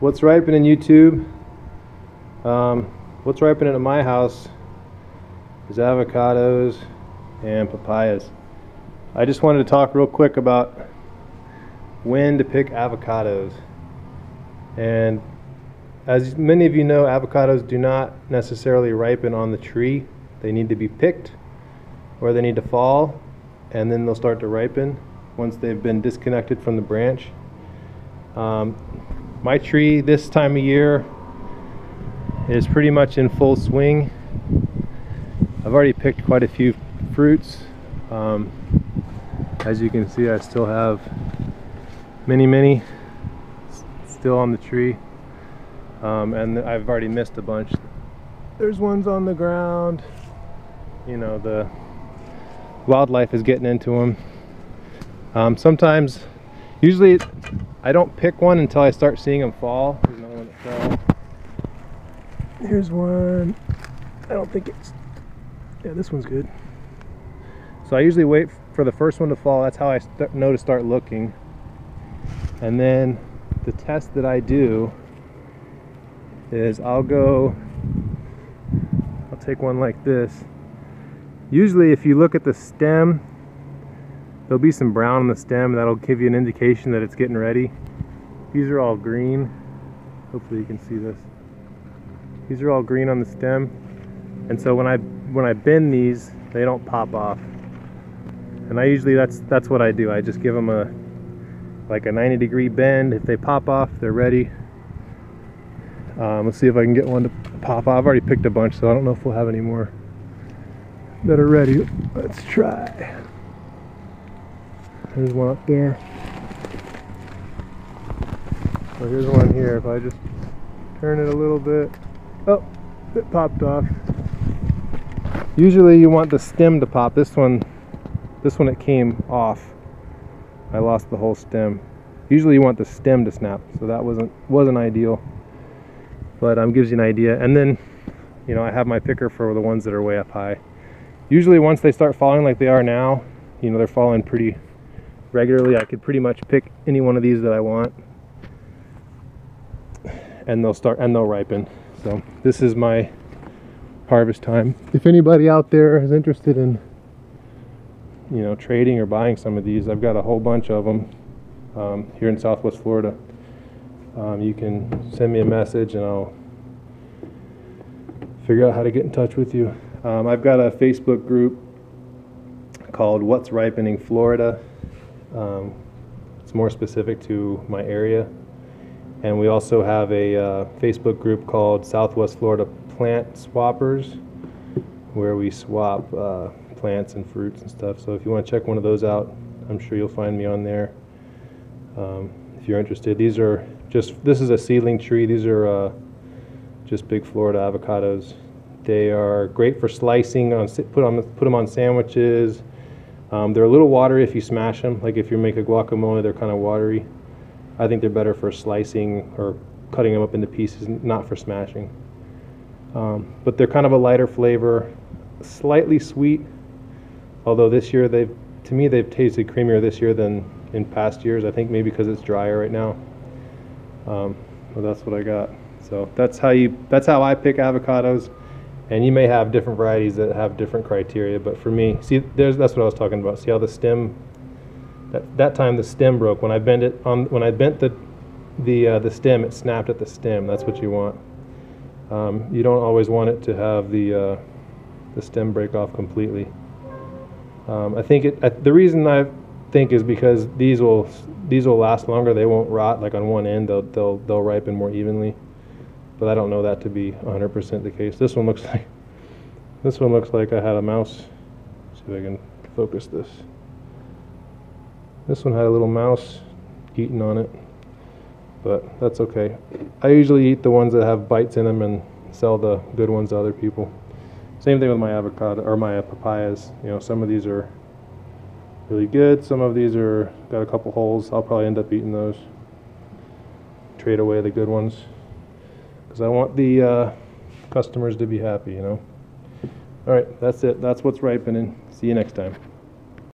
What's ripening, YouTube? What's ripening at my house is avocados and papayas. I just wanted to talk real quick about when to pick avocados. And as many of you know, avocados do not necessarily ripen on the tree. They need to be picked, or they need to fall, and then they'll start to ripen once they've been disconnected from the branch. My tree this time of year is pretty much in full swing. I've already picked quite a few fruits. As you can see, I still have many still on the tree, and I've already missed a bunch. There's ones on the ground. You know, the wildlife is getting into them. Usually I don't pick one until I start seeing them fall. Here's another one that fell. Here's one. I don't think it's... Yeah, this one's good. So I usually wait for the first one to fall. That's how I know to start looking. And then the test that I do is I'll take one like this. Usually if you look at the stem, there'll be some brown on the stem. That'll give you an indication that it's getting ready. These are all green. Hopefully you can see this. These are all green on the stem. And so when I bend these, they don't pop off. And I usually, that's what I do. I just give them like a 90-degree bend. If they pop off, they're ready. Let's see if I can get one to pop off. I've already picked a bunch, so I don't know if we'll have any more that are ready. Let's try. There's one up there. So here's one here. If I just turn it a little bit, oh, it popped off. Usually you want the stem to pop. This one it came off. I lost the whole stem. Usually you want the stem to snap, so that wasn't ideal. But gives you an idea. And then, you know, I have my picker for the ones that are way up high. Usually once they start falling like they are now, you know, they're falling pretty regularly. I could pretty much pick any one of these that I want, and they'll ripen. So this is my harvest time. If anybody out there is interested in, you know, trading or buying some of these, I've got a whole bunch of them here in Southwest Florida. You can send me a message and I'll figure out how to get in touch with you. I've got a Facebook group called What's Ripening Florida. It's more specific to my area. And we also have a Facebook group called Southwest Florida Plant Swappers, where we swap plants and fruits and stuff. So if you want to check one of those out, I'm sure you'll find me on there. If you're interested, this is a seedling tree. These are just big Florida avocados. They are great for slicing, put them on sandwiches. They're a little watery if you smash them. Like if you make a guacamole, they're kind of watery. I think they're better for slicing or cutting them up into pieces, not for smashing. But they're kind of a lighter flavor, slightly sweet. Although this year they've tasted creamier this year than in past years. I think maybe because it's drier right now. Well, that's what I got. So that's how I pick avocados. And you may have different varieties that have different criteria, but for me, see, that's what I was talking about. See how the stem, that time the stem broke. When I bent the stem, it snapped at the stem. That's what you want. You don't always want it to have the stem break off completely. I think the reason I think is because these will last longer. They won't rot like on one end. They'll ripen more evenly. But I don't know that to be 100% the case. This one looks like I had a mouse. See if I can focus this. This one had a little mouse eating on it, but that's okay. I usually eat the ones that have bites in them and sell the good ones to other people. Same thing with my avocado or my papayas. You know, some of these are really good. Some of these got a couple holes. I'll probably end up eating those. Trade away the good ones, because I want the customers to be happy, you know. All right, that's it. That's what's ripening. See you next time.